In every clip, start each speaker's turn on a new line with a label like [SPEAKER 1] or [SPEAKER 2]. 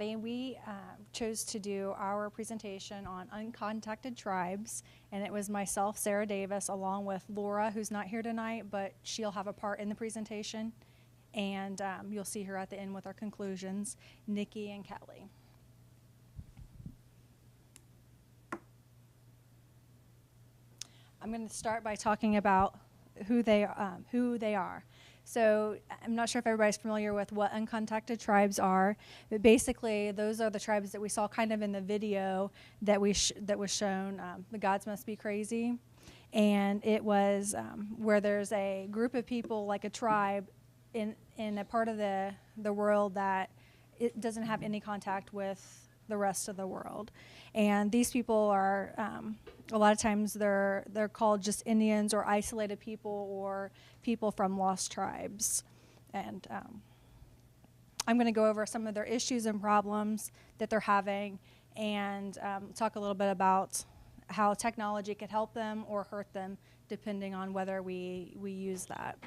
[SPEAKER 1] everybody. We chose to do our presentation on Uncontacted Tribes, and it was myself, Sarah Davis, along with Laura, who's not here tonight, but she'll have a part in the presentation, and you'll see her at the end with our conclusions, Nikki and Kelly. I'm going to start by talking about who they are. So I'm not sure if everybody's familiar with what uncontacted tribes are, but basically those are the tribes that we saw kind of in the video that that was shown, The Gods Must Be Crazy. And it was where there's a group of people, like a tribe, in a part of the world that it doesn't have any contact with the rest of the world. And these people are, a lot of times they're called just Indians or isolated people or people from lost tribes. And I'm going to go over some of their issues and problems that they're having and talk a little bit about how technology could help them or hurt them depending on whether we use that.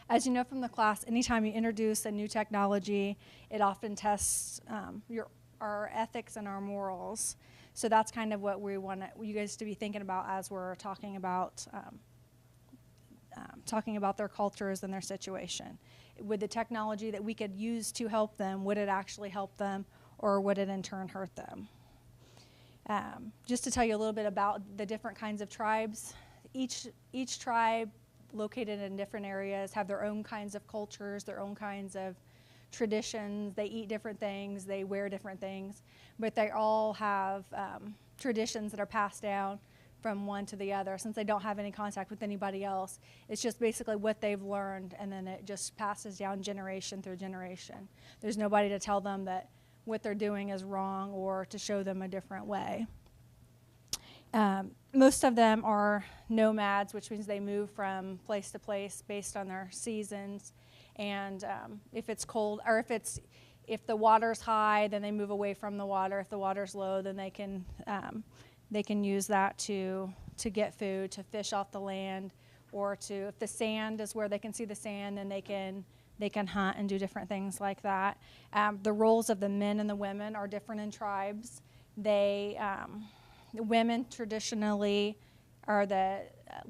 [SPEAKER 1] As you know from the class, anytime you introduce a new technology, it often tests our ethics and our morals. So that's kind of what we want you guys to be thinking about as we're talking about their cultures and their situation. Would the technology that we could use to help them, would it actually help them, or would it in turn hurt them? Just to tell you a little bit about the different kinds of tribes, each tribe located in different areas have their own kinds of cultures, their own kinds of traditions. They eat different things, they wear different things, but they all have traditions that are passed down from one to the other. Since they don't have any contact with anybody else, it's just basically what they've learned, and then it just passes down generation through generation. There's nobody to tell them that what they're doing is wrong or to show them a different way. Most of them are nomads, which means they move from place to place based on their seasons. And if it's cold, or if the water's high, then they move away from the water. If the water's low, then they can use that to get food, to fish off the land, or if the sand is where they can see the sand, then they can hunt and do different things like that. The roles of the men and the women are different in tribes. The women traditionally are the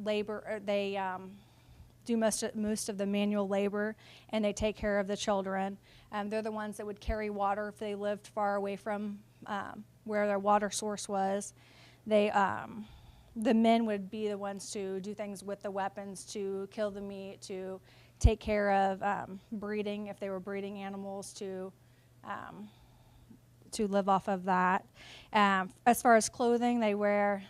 [SPEAKER 1] labor. They do most of the manual labor, and they take care of the children. They're the ones that would carry water if they lived far away from where their water source was. The men would be the ones to do things with the weapons, to kill the meat, to take care of breeding if they were breeding animals, to live off of that. As far as clothing, they wear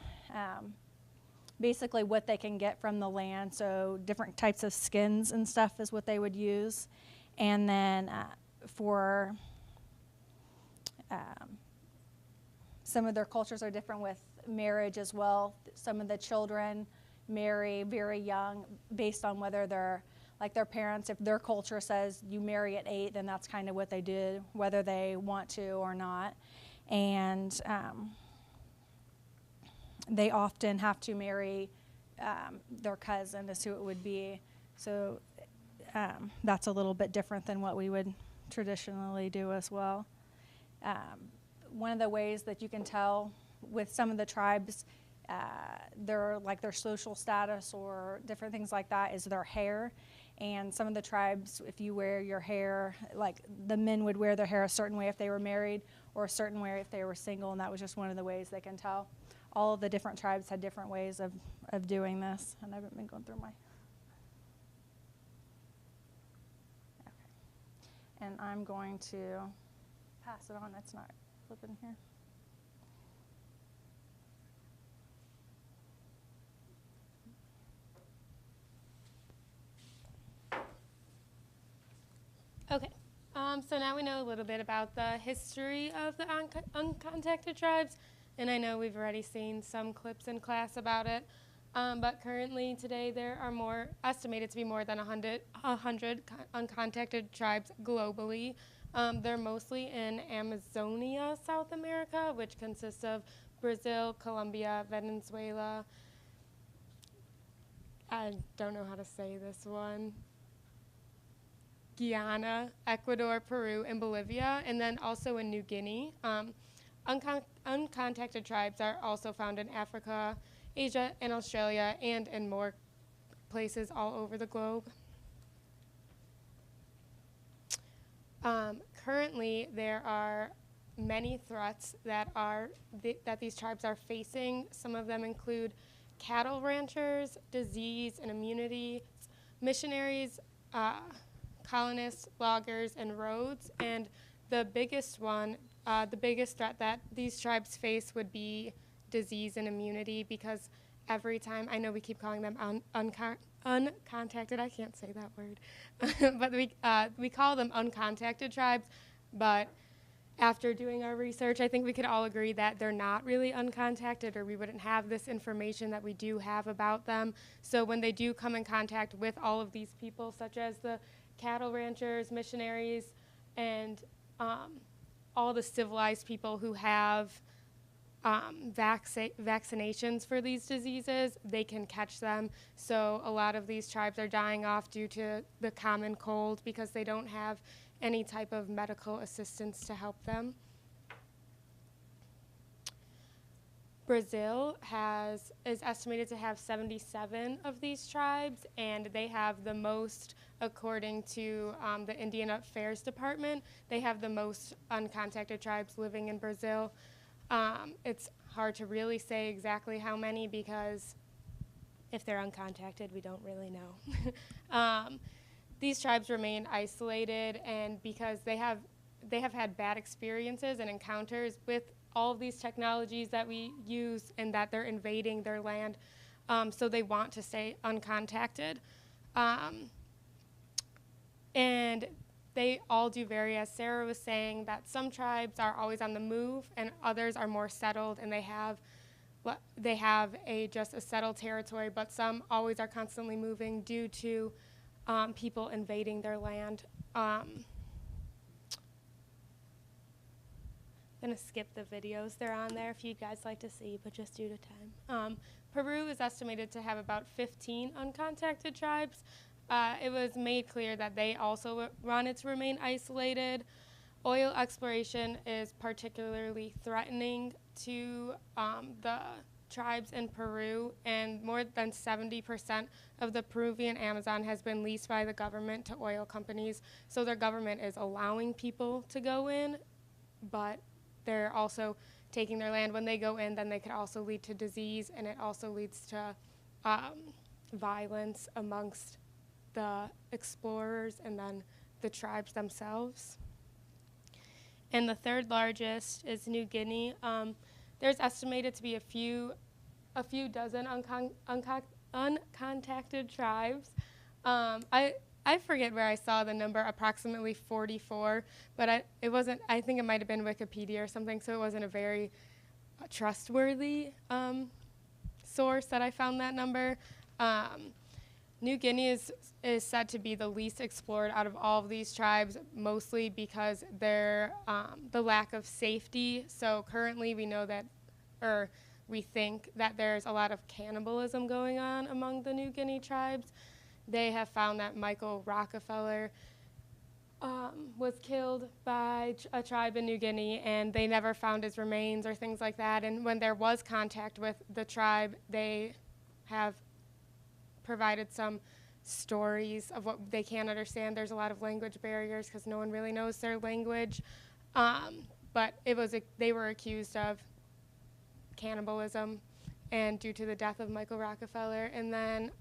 [SPEAKER 1] basically what they can get from the land, so different types of skins and stuff is what they would use. And then for some of their cultures are different with marriage as well. Some of the children marry very young based on whether they're like their parents. If their culture says you marry at 8, then that's kind of what they do, whether they want to or not. And they often have to marry their cousin is who it would be. So that's a little bit different than what we would traditionally do as well. One of the ways that you can tell with some of the tribes, their social status or different things like that is their hair. And some of the tribes, if you wear your hair, like the men would wear their hair a certain way if they were married, or a certain way if they were single, and that was just one of the ways they can tell. All of the different tribes had different ways of doing this, and I haven't been going through my... Okay. And I'm going to pass it on. It's not flipping here.
[SPEAKER 2] Okay, so now we know a little bit about the history of the uncontacted tribes, and I know we've already seen some clips in class about it, but currently today there are estimated to be more than 100 uncontacted tribes globally. They're mostly in Amazonia, South America, which consists of Brazil, Colombia, Venezuela. I don't know how to say this one. Guyana, Ecuador, Peru, and Bolivia, and then also in New Guinea. Uncontacted tribes are also found in Africa, Asia, and Australia, and in more places all over the globe. Currently, there are many threats that these tribes are facing. Some of them include cattle ranchers, disease and immunity, missionaries, colonists, loggers, and roads. And the biggest threat that these tribes face would be disease and immunity, because every time, I know we keep calling them uncontacted, I can't say that word, but we call them uncontacted tribes, but after doing our research, I think we could all agree that they're not really uncontacted, or we wouldn't have this information that we do have about them. So when they do come in contact with all of these people, such as the cattle ranchers, missionaries, and all the civilized people who have vaccinations for these diseases, they can catch them. So a lot of these tribes are dying off due to the common cold because they don't have any type of medical assistance to help them. Brazil is estimated to have 77 of these tribes, and they have the most, according to the Indian Affairs Department, they have the most uncontacted tribes living in Brazil. It's hard to really say exactly how many, because if they're uncontacted, we don't really know. These tribes remain isolated, and because they have had bad experiences and encounters with all of these technologies that we use, and that they're invading their land, so they want to stay uncontacted. And they all do vary. As Sarah was saying, that some tribes are always on the move, and others are more settled, and they have just a settled territory, but some always are constantly moving due to people invading their land. I'm going to skip the videos. They're on there if you guys like to see, but just due to time. Peru is estimated to have about 15 uncontacted tribes. It was made clear that they also wanted to remain isolated. Oil exploration is particularly threatening to the tribes in Peru, and more than 70% of the Peruvian Amazon has been leased by the government to oil companies. So their government is allowing people to go in, but they're also taking their land. When they go in, then they could also lead to disease, and it also leads to violence amongst the explorers and then the tribes themselves. And the third largest is New Guinea. There's estimated to be a few dozen uncontacted tribes. I forget where I saw the number, approximately 44, but I think it might have been Wikipedia or something, so it wasn't a very trustworthy source that I found that number. New Guinea is said to be the least explored out of all of these tribes, mostly because the lack of safety. So currently we think that there's a lot of cannibalism going on among the New Guinea tribes. They have found that Michael Rockefeller was killed by a tribe in New Guinea, and they never found his remains or things like that. And when there was contact with the tribe, they have provided some stories of what they can't understand. There's a lot of language barriers because no one really knows their language. But they were accused of cannibalism, and due to the death of Michael Rockefeller. And then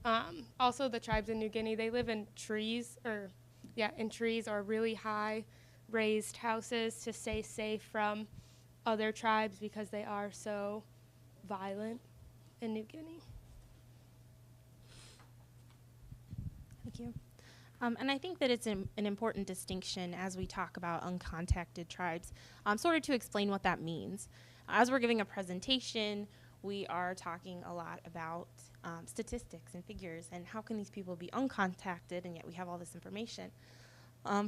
[SPEAKER 2] also the tribes in New Guinea, they live in trees or really high raised houses to stay safe from other tribes because they are so violent in New Guinea.
[SPEAKER 3] Thank you. And I think that it's an important distinction as we talk about uncontacted tribes, sort of to explain what that means. As we're giving a presentation, we are talking a lot about statistics and figures, and how can these people be uncontacted, and yet we have all this information.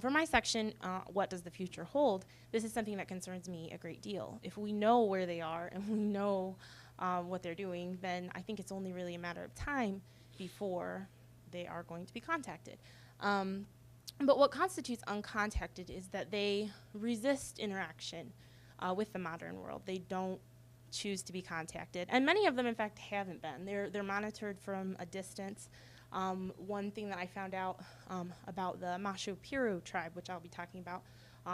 [SPEAKER 3] For my section, what does the future hold? This is something that concerns me a great deal. If we know where they are and we know what they're doing, then I think it's only really a matter of time before they are going to be contacted. But what constitutes uncontacted is that they resist interaction with the modern world. They don't choose to be contacted. And many of them, in fact, haven't been. They're monitored from a distance. One thing that I found out about the Peru tribe, which I'll be talking about,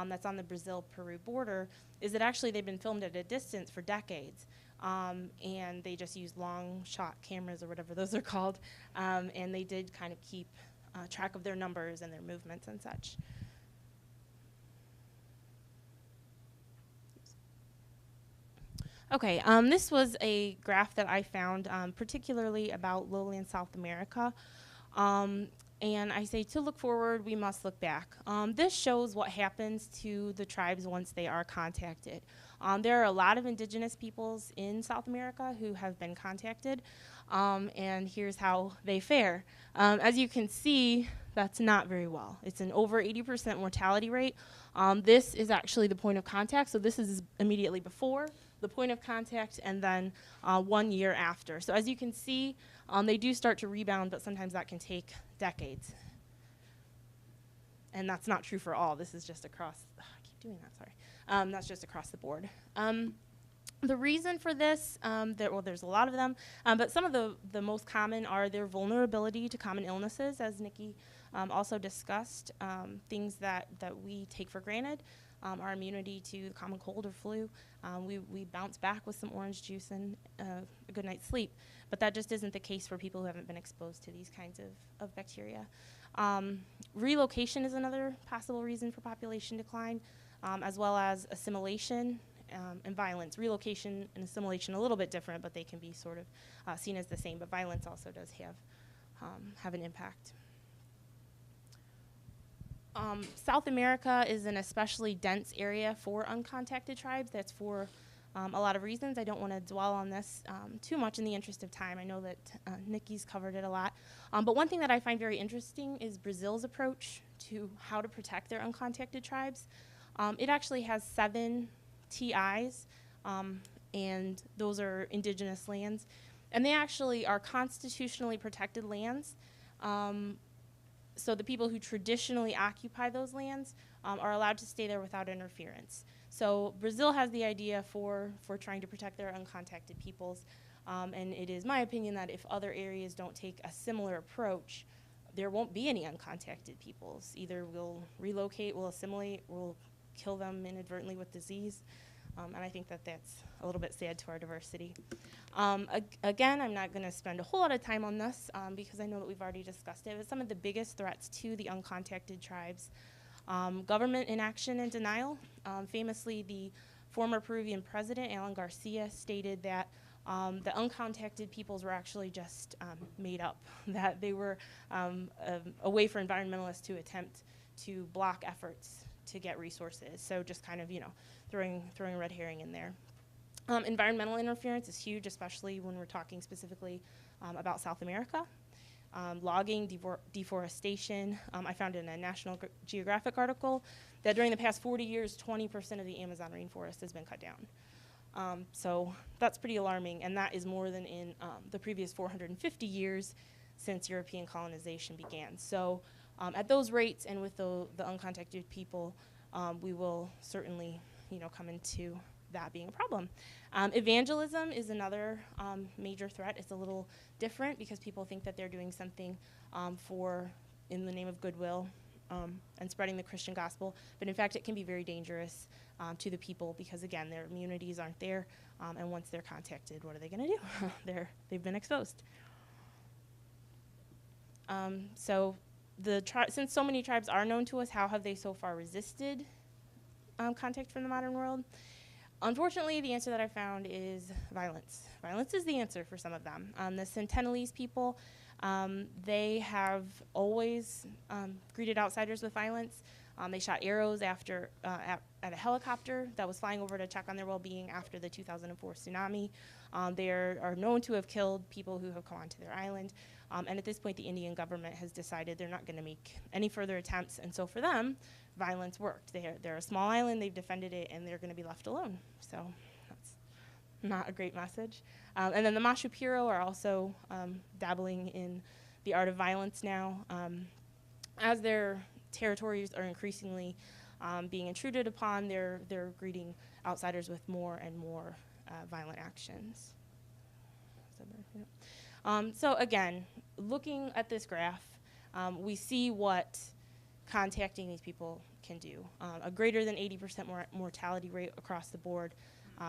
[SPEAKER 3] that's on the Brazil-Peru border, is that actually they've been filmed at a distance for decades. And they just use long shot cameras or whatever those are called. And they did kind of keep track of their numbers and their movements and such. Okay, this was a graph that I found particularly about lowland South America. And I say to look forward, we must look back. This shows what happens to the tribes once they are contacted. There are a lot of indigenous peoples in South America who have been contacted, and here's how they fare. As you can see, that's not very well. It's an over 80% mortality rate. This is actually the point of contact, so this is immediately before the point of contact and then 1 year after. So as you can see, they do start to rebound, but sometimes that can take decades. And that's not true for all. This is just across, I keep doing that, sorry. That's just across the board. The reason for this, there's a lot of them, but some of the most common are their vulnerability to common illnesses, as Nikki also discussed, things that we take for granted, our immunity to the common cold or flu. We bounce back with some orange juice and a good night's sleep, but that just isn't the case for people who haven't been exposed to these kinds of bacteria. Relocation is another possible reason for population decline, as well as assimilation and violence. Relocation and assimilation a little bit different, but they can be sort of seen as the same, but violence also does have an impact. South America is an especially dense area for uncontacted tribes. That's for a lot of reasons. I don't want to dwell on this too much in the interest of time. I know that Nikki's covered it a lot. But one thing that I find very interesting is Brazil's approach to how to protect their uncontacted tribes. It actually has 7 TIs, and those are indigenous lands. And they actually are constitutionally protected lands. So the people who traditionally occupy those lands are allowed to stay there without interference. So Brazil has the idea for trying to protect their uncontacted peoples, and it is my opinion that if other areas don't take a similar approach, there won't be any uncontacted peoples. Either we'll relocate, we'll assimilate, we'll kill them inadvertently with disease, and I think that that's a little bit sad to our diversity. Again, I'm not going to spend a whole lot of time on this because I know that we've already discussed it, but some of the biggest threats to the uncontacted tribes. Government inaction and denial. Famously, the former Peruvian president, Alan Garcia, stated that the uncontacted peoples were actually just made up, that they were a way for environmentalists to attempt to block efforts to get resources. So just kind of, throwing a red herring in there. Environmental interference is huge, especially when we're talking specifically about South America. Logging, deforestation. I found in a National Geographic article that during the past 40 years, 20% of the Amazon rainforest has been cut down. So that's pretty alarming, and that is more than in the previous 450 years since European colonization began. So at those rates and with the uncontacted people, we will certainly come into that being a problem. Evangelism is another major threat. It's a little different because people think that they're doing something in the name of goodwill and spreading the Christian gospel, but in fact it can be very dangerous to the people because again their immunities aren't there, and once they're contacted, what are they going to do? They've been exposed. So since so many tribes are known to us, how have they so far resisted contact from the modern world? Unfortunately, the answer that I found is violence. Violence is the answer for some of them. The Sentinelese people, they have always greeted outsiders with violence. They shot arrows at a helicopter that was flying over to check on their well-being after the 2004 tsunami. They are known to have killed people who have come onto their island. And at this point, the Indian government has decided they're not going to make any further attempts. And so for them, violence worked. They're a small island, they've defended it, and they're going to be left alone. So that's not a great message. And then the Mashu Piro are also dabbling in the art of violence now. As they're territories are increasingly being intruded upon. They're greeting outsiders with more and more violent actions. So again, looking at this graph, we see what contacting these people can do. A greater than 80% mortality rate across the board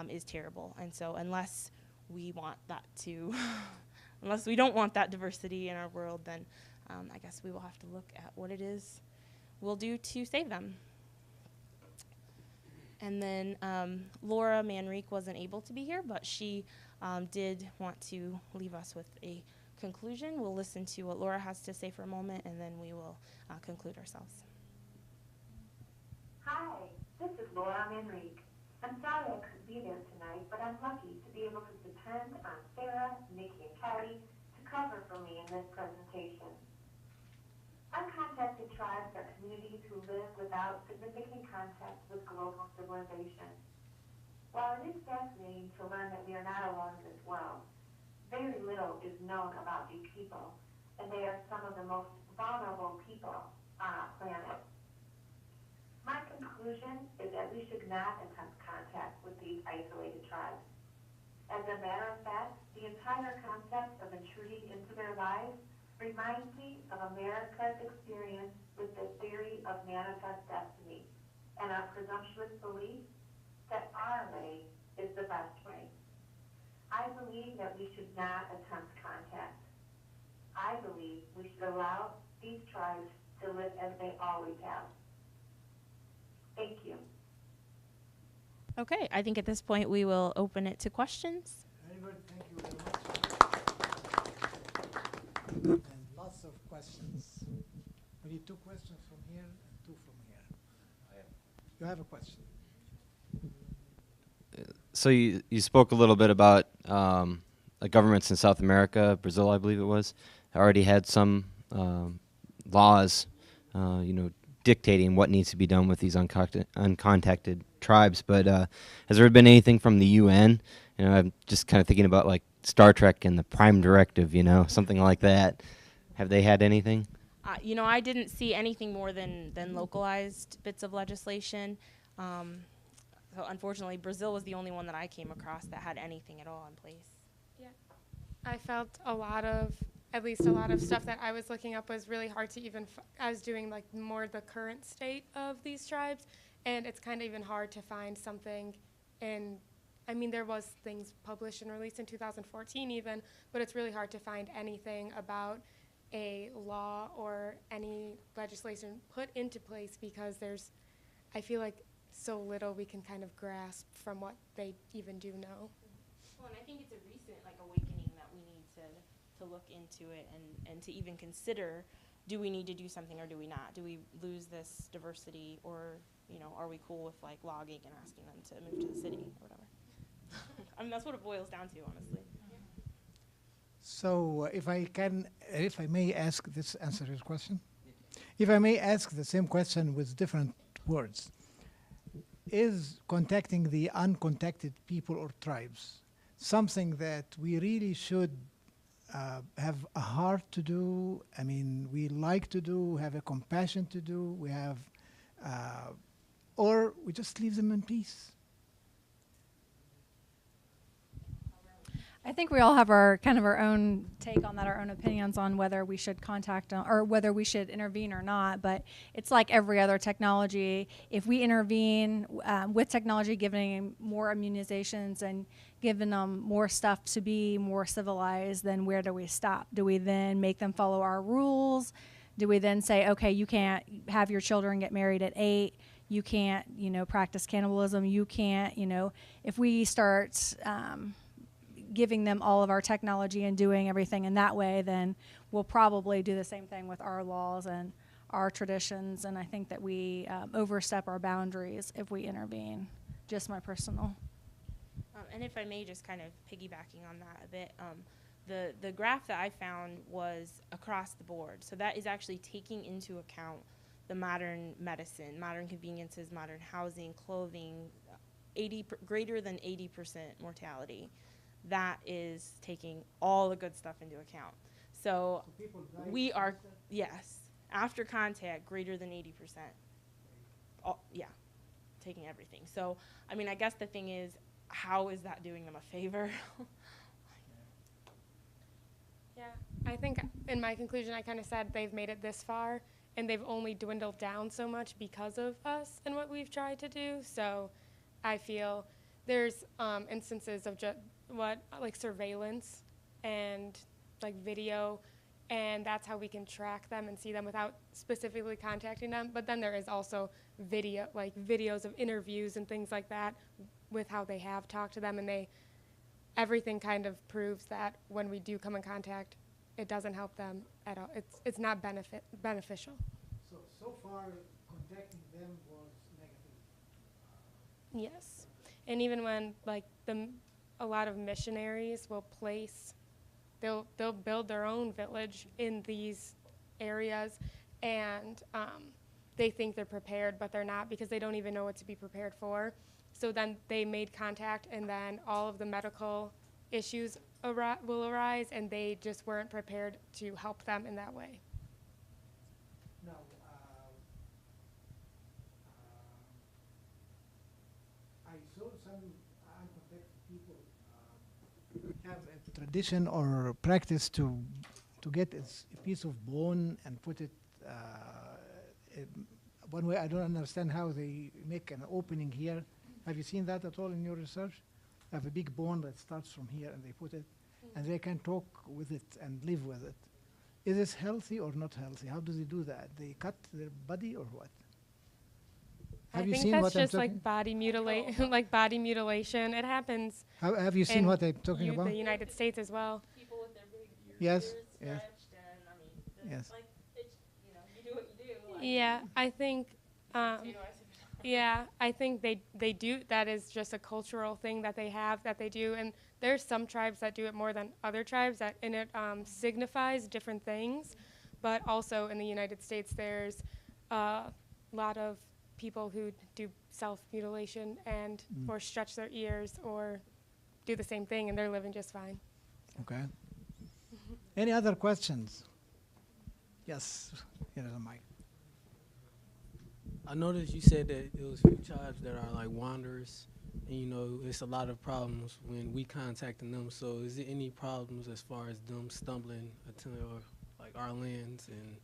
[SPEAKER 3] is terrible. And so unless we want that to, unless we don't want that diversity in our world, then I guess we will have to look at what it is we'll do to save them. And then Laura Manrique wasn't able to be here, but she did want to leave us with a conclusion. We'll listen to what Laura has to say for a moment, and then we will conclude ourselves.
[SPEAKER 4] Hi, this is Laura Manrique. I'm sorry I couldn't be there tonight, but I'm lucky to be able to depend on Sarah, Nikki, and Kelly to cover for me in this presentation. Uncontacted tribes are communities who live without significant contact with global civilization. While it is fascinating to learn that we are not alone in this world, very little is known about these people, and they are some of the most vulnerable people on our planet. My conclusion is that we should not attempt contact with these isolated tribes. As a matter of fact, the entire concept of intruding into their lives reminds me of America's experience with the theory of manifest destiny and our presumptuous belief that our way is the best way. I believe that we should not attempt contact. I believe we should allow these tribes to live as they always have. Thank you.
[SPEAKER 3] Okay, I think at this point we will open it to questions.
[SPEAKER 5] Very good, thank you very much. And lots of questions. We need 2 questions from here and 2 from here. You have a question.
[SPEAKER 6] So you spoke a little bit about governments in South America, Brazil, I believe it was, already had some laws, dictating what needs to be done with these uncontacted tribes. But has there been anything from the UN? I'm just kind of thinking about like Star Trek and the Prime Directive, something like that. Have they had anything?
[SPEAKER 3] I didn't see anything more than localized bits of legislation. So unfortunately, Brazil was the only one that I came across that had anything at all in place.
[SPEAKER 2] Yeah, I felt at least a lot of stuff that I was looking up was really hard to even, I was doing like more the current state of these tribes, and it's kind of even hard to find something there was things published and released in 2014 even, but it's really hard to find anything about a law or any legislation put into place because I feel like so little we can kind of grasp from what they even do know.
[SPEAKER 3] Well, and I think it's a recent awakening that we need to look into it and to even consider, do we need to do something or do we not? Do we lose this diversity, or are we cool with logging and asking them to move to the city or whatever? That's what it boils down to, honestly.
[SPEAKER 5] So if I may ask this, answer your question. If I may ask the same question with different words. Is contacting the uncontacted people or tribes something that we really should have a heart to do? I mean, we like to do, have a compassion to do, we have, or we just leave them in peace?
[SPEAKER 1] I think we all have our own take on that, our own opinions on whether we should contact or whether we should intervene or not. But it's like every other technology. If we intervene with technology, giving them more immunizations and giving them more stuff to be more civilized, then where do we stop? Do we then make them follow our rules? Do we then say, okay, you can't have your children get married at 8? You can't, practice cannibalism. You can't, if we start giving them all of our technology and doing everything in that way, then we'll probably do the same thing with our laws and our traditions. And I think that we overstep our boundaries if we intervene. Just my personal.
[SPEAKER 3] And if I may, just kind of piggybacking on that a bit, the graph that I found was across the board. So that is actually taking into account the modern medicine, modern conveniences, modern housing, clothing, greater than 80% mortality. That is taking all the good stuff into account. So we are, yes, After contact, greater than 80%. Yeah, taking everything. So, I mean, I guess the thing is, how is that doing them a favor?
[SPEAKER 2] Yeah, I think in my conclusion, I kind of said they've made it this far, and they've only dwindled down so much because of us and what we've tried to do. So I feel there's instances of just like surveillance and like video, and that's how we can track them and see them without specifically contacting them. But then there is also videos of interviews and things like that with how they have talked to them, and everything kind of proves that when we do come in contact, it doesn't help them at all. It's not beneficial.
[SPEAKER 5] So far, contacting them was negative.
[SPEAKER 2] Yes, and even when like a lot of missionaries will they'll build their own village in these areas, and they think they're prepared, but they're not, because they don't even know what to be prepared for. So then they made contact, and then all of the medical issues will arise, and they just weren't prepared to help them in that way.
[SPEAKER 5] Now, I saw some uncontacted people have a tradition or practice to get a piece of bone and put it one way. I don't understand how they make an opening here. Have you seen that at all in your research? They have a big bone that starts from here, and they put it, and they can talk with it and live with it. Is this healthy or not healthy? How do they do that? They cut their body or what? Have you seen
[SPEAKER 2] I think
[SPEAKER 5] what
[SPEAKER 2] that's
[SPEAKER 5] I'm
[SPEAKER 2] just
[SPEAKER 5] talking?
[SPEAKER 2] like body mutilation. It happens
[SPEAKER 5] Have you seen
[SPEAKER 2] in
[SPEAKER 5] what I'm talking about?
[SPEAKER 2] the United States as well.
[SPEAKER 3] People with their big
[SPEAKER 5] Yes,
[SPEAKER 3] ears
[SPEAKER 5] yes.
[SPEAKER 3] stretched, and I mean,
[SPEAKER 5] Yes.
[SPEAKER 3] like, it's, you do what you do. Like,
[SPEAKER 2] Yeah, I think.
[SPEAKER 3] potato ice.
[SPEAKER 2] Yeah, I think they do. That is just a cultural thing that they have, that they do, and there's some tribes that do it more than other tribes, and it signifies different things. But also in the United States, there's a lot of people who do self-mutilation and or stretch their ears or do the same thing, and they're living just fine.
[SPEAKER 5] Okay. Any other questions? Yes, here is a mic.
[SPEAKER 7] I noticed you said that it was few tribes that are like wanderers, and you know it's a lot of problems when we contacting them. So is there any problems as far as them stumbling to like our lands and?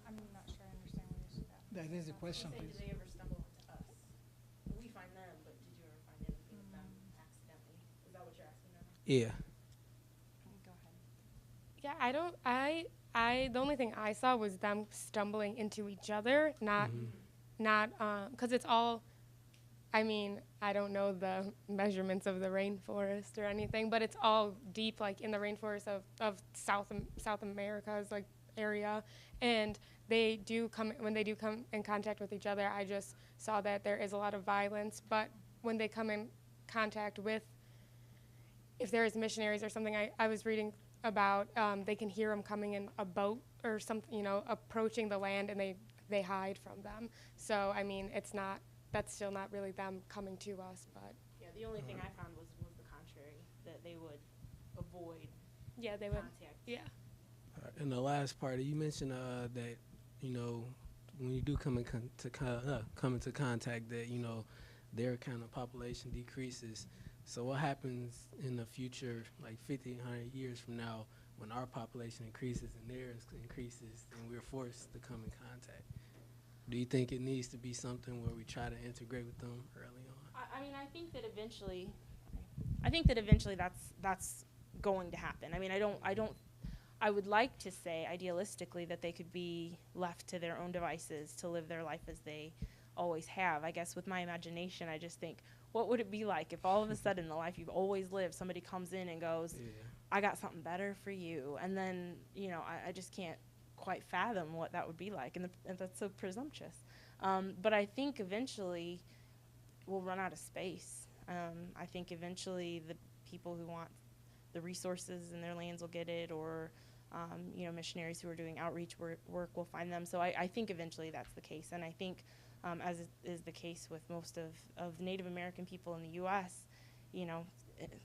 [SPEAKER 1] I'm not sure I understand what you're saying.
[SPEAKER 5] That is a question,
[SPEAKER 3] Did
[SPEAKER 5] please.
[SPEAKER 3] they ever stumble into us? We find them, but did you ever find anything with them accidentally? Is that what you're asking now?
[SPEAKER 7] Yeah.
[SPEAKER 1] Go ahead.
[SPEAKER 2] Yeah, I don't. The only thing I saw was them stumbling into each other, not because it's all. I mean, I don't know the measurements of the rainforest or anything, but it's all deep, like in the rainforest of South America's like area, and they do come when they do come in contact with each other. I just saw that there is a lot of violence, but when they come in contact with, if there is missionaries or something, I was reading about, they can hear them coming in a boat or something, approaching the land, and they hide from them. So I mean, that's still not really them coming to us, but
[SPEAKER 3] Yeah, the only thing I found was the contrary, that they would avoid
[SPEAKER 2] yeah, they would.
[SPEAKER 3] contact.
[SPEAKER 2] Yeah.
[SPEAKER 7] In the last part, you mentioned that when you do come into contact, that their kind of population decreases. So what happens in the future, like 50, 100 years from now, when our population increases and theirs increases, and we're forced to come in contact? Do you think it needs to be something where we try to integrate with them early on?
[SPEAKER 3] I mean, I think that eventually that's going to happen. I mean, I would like to say idealistically that they could be left to their own devices to live their life as they always have. I guess with my imagination, I just think, what would it be like if all of a sudden the life you've always lived, somebody comes in and goes,
[SPEAKER 7] Yeah.
[SPEAKER 3] I got something better for you. And then, I just can't quite fathom what that would be like. And that's so presumptuous. But I think eventually we'll run out of space. I think eventually the people who want the resources in their lands will get it, or missionaries who are doing outreach work will find them. So I think eventually that's the case. And I think, as is the case with most of Native American people in the U.S.,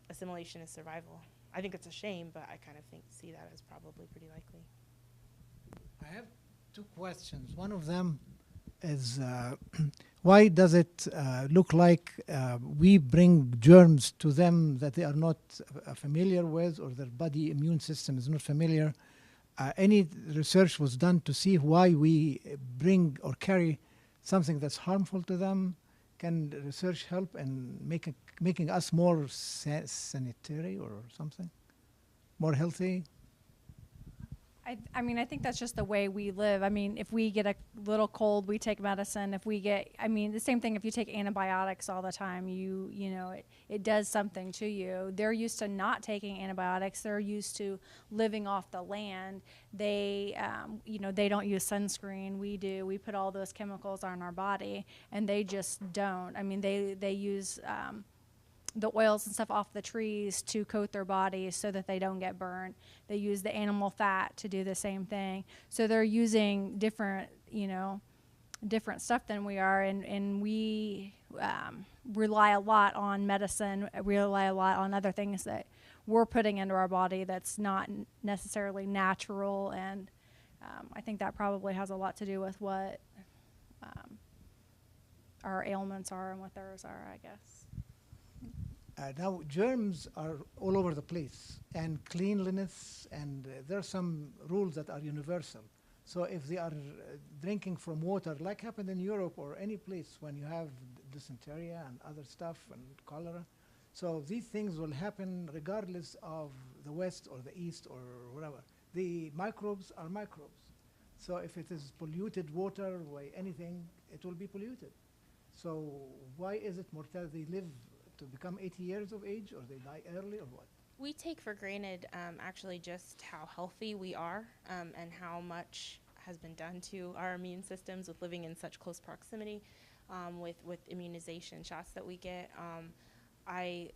[SPEAKER 3] assimilation is survival. I think it's a shame, but I kind of see that as probably pretty likely.
[SPEAKER 5] I have two questions. One of them is why does it look like we bring germs to them that they are not familiar with, or their body immune system is not familiar? Any research was done to see why we bring or carry something that's harmful to them? Can research help in making us more sanitary or something? More healthy?
[SPEAKER 1] I mean, I think that's just the way we live. I mean, if we get a little cold, we take medicine. If we get, I mean, the same thing if you take antibiotics all the time, you know, it does something to you. They're used to not taking antibiotics. They're used to living off the land. They, you know, they don't use sunscreen. We do. We put all those chemicals on our body, and they just don't. I mean, they use the oils and stuff off the trees to coat their bodies so that they don't get burned. They use the animal fat to do the same thing. So they're using different, you know, different stuff than we are, and we rely a lot on medicine. We rely a lot on other things that we're putting into our body that's not necessarily natural, and I think that probably has a lot to do with what our ailments are and what theirs are, I guess.
[SPEAKER 5] Now, germs are all over the place, and cleanliness, and there are some rules that are universal. So if they are drinking from water, like happened in Europe or any place when you have dysentery and other stuff and cholera, so these things will happen regardless of the West or the East or whatever. The microbes are microbes. So if it is polluted water by anything, it will be polluted. So why is it mortality? They live to become 80 years of age, or they die early, or what?
[SPEAKER 3] We take for granted actually just how healthy we are and how much has been done to our immune systems with living in such close proximity with immunization shots that we get. I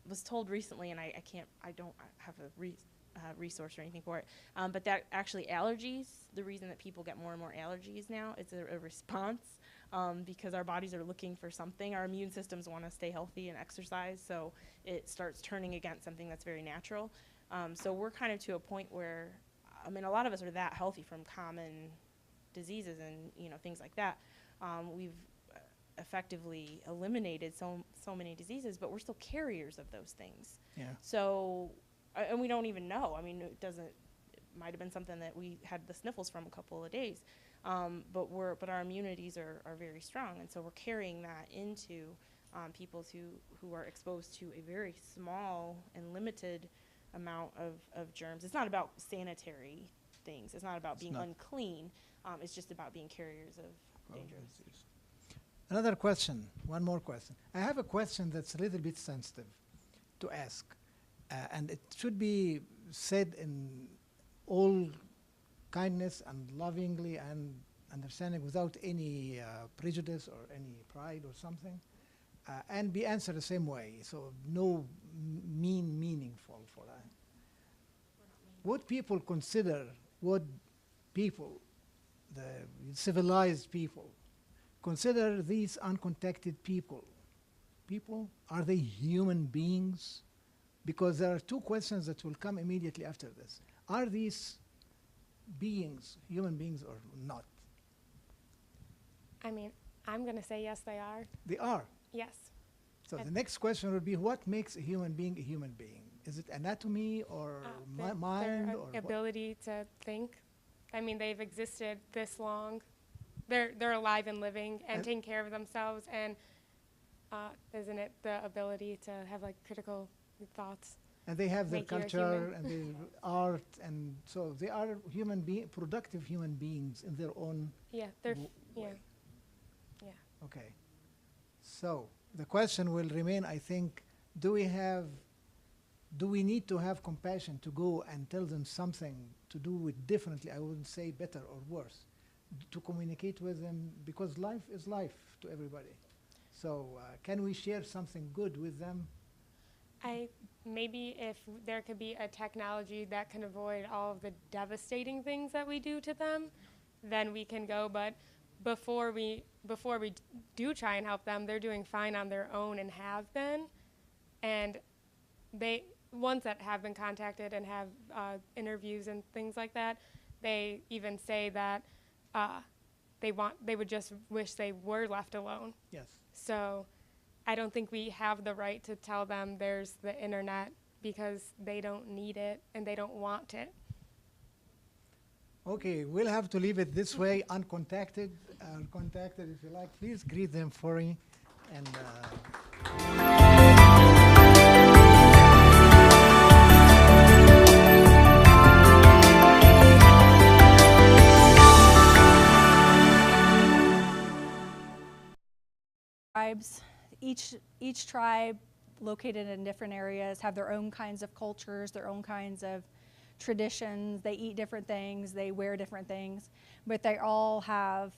[SPEAKER 3] was told recently, and I don't have a resource or anything for it, but that actually allergies, the reason that people get more and more allergies now, it's a response because our bodies are looking for something. Our immune systems want to stay healthy and exercise, so it starts turning against something that's very natural. So we're kind of to a point where, I mean, a lot of us are that healthy from common diseases and, you know, things like that. We've effectively eliminated so many diseases, but we're still carriers of those things.
[SPEAKER 5] Yeah.
[SPEAKER 3] So, and we don't even know. I mean, it might have been something that we had the sniffles from a couple of days. But our immunities are very strong, and so we're carrying that into people who are exposed to a very small and limited amount of germs. It's not about sanitary things. It's not about being unclean. It's just about being carriers of dangerous.
[SPEAKER 5] Another question, one more question. I have a question that's a little bit sensitive to ask, and it should be said in all kindness and lovingly and understanding without any prejudice or any pride or something, and be answered the same way, so no meaningful for that. Would people consider, the civilized people, consider these uncontacted people, are they human beings? Because there are two questions that will come immediately after this. Are these beings human beings or not?
[SPEAKER 2] I mean, I'm going to say yes, they are.
[SPEAKER 5] They are.
[SPEAKER 2] Yes.
[SPEAKER 5] So the next question would be, what makes a human being a human being? Is it anatomy or mind
[SPEAKER 2] their
[SPEAKER 5] or
[SPEAKER 2] ability to think. I mean, they've existed this long. They're alive and living and taking care of themselves, and isn't it the ability to have like critical thoughts?
[SPEAKER 5] And they have their
[SPEAKER 2] Make you a
[SPEAKER 5] culture
[SPEAKER 2] human.
[SPEAKER 5] and their art, and so they are productive human beings in their own
[SPEAKER 2] Yeah, yeah.
[SPEAKER 5] way. Okay. So the question will remain, I think, do we need to have compassion to go and tell them something to do it differently? I wouldn't say better or worse, to communicate with them, because life is life to everybody. So can we share something good with them?
[SPEAKER 2] Maybe if there could be a technology that can avoid all of the devastating things that we do to them, then we can go. But before we do try and help them, they're doing fine on their own and have been. And ones that have been contacted and have interviews and things like that, they even say that they would just wish they were left alone.
[SPEAKER 5] Yes.
[SPEAKER 2] So I don't think we have the right to tell them there's the internet because they don't need it and they don't want it.
[SPEAKER 5] Okay, we'll have to leave it this way, uncontacted, contacted if you like. Please greet them for me. And
[SPEAKER 1] Tribes, each tribe located in different areas have their own kinds of cultures, their own kinds of traditions. They eat different things, they wear different things, but they all have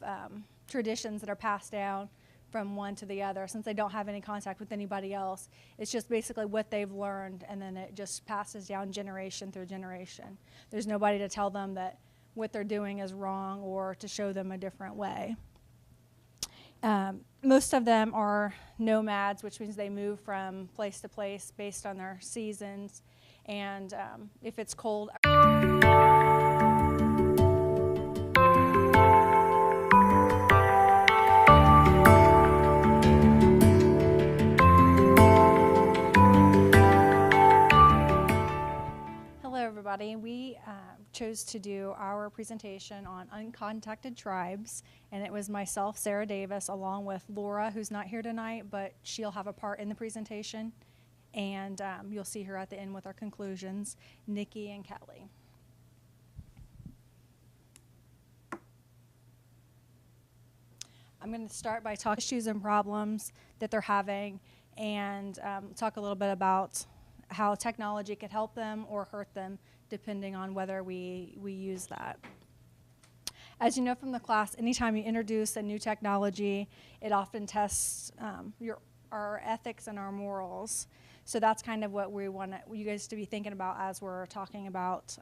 [SPEAKER 1] traditions that are passed down from one to the other. Since they don't have any contact with anybody else, it's just basically what they've learned, and then it just passes down generation through generation. There's nobody to tell them that what they're doing is wrong or to show them a different way. Most of them are nomads, which means they move from place to place based on their seasons, and if it's cold. Hello, everybody. We chose to do our presentation on Uncontacted Tribes, and it was myself, Sarah Davis, along with Laura, who's not here tonight, but she'll have a part in the presentation, and you'll see her at the end with our conclusions, Nikki and Kelly. I'm going to start by talking issues and problems that they're having, and talk a little bit about how technology could help them or hurt them, depending on whether we use that. As you know from the class, anytime you introduce a new technology, it often tests our ethics and our morals. So that's kind of what we want you guys to be thinking about as we're talking about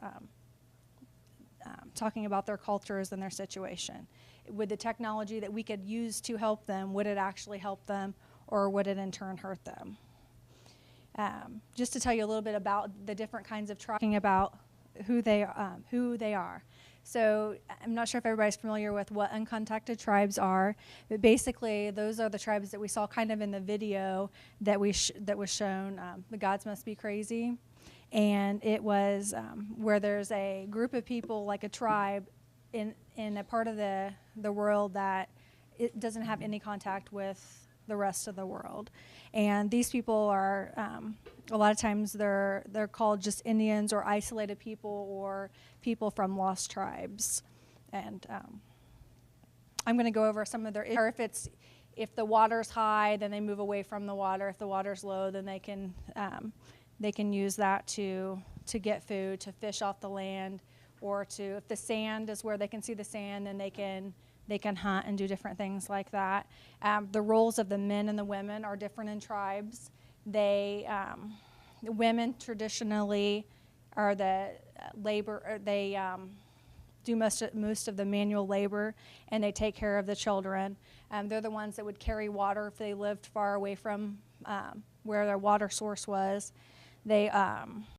[SPEAKER 1] their cultures and their situation. Would the technology that we could use to help them, would it actually help them, or would it in turn hurt them? Just to tell you a little bit about the different kinds of tribes, talking about who they are. So I'm not sure if everybody's familiar with what uncontacted tribes are, but basically those are the tribes that we saw kind of in the video that that was shown, The Gods Must Be Crazy. And it was where there's a group of people, like a tribe, in a part of the world that it doesn't have any contact with the rest of the world. And these people are, a lot of times they're called just Indians or isolated people or people from lost tribes. And I'm going to go over some of their, or if the water's high, then they move away from the water. If the water's low, then they can use that to get food, to fish off the land, or if the sand is where they can see the sand, then they can hunt and do different things like that. The roles of the men and the women are different in tribes. The women traditionally are the labor. They do most of the manual labor, and they take care of the children. They're the ones that would carry water if they lived far away from where their water source was. They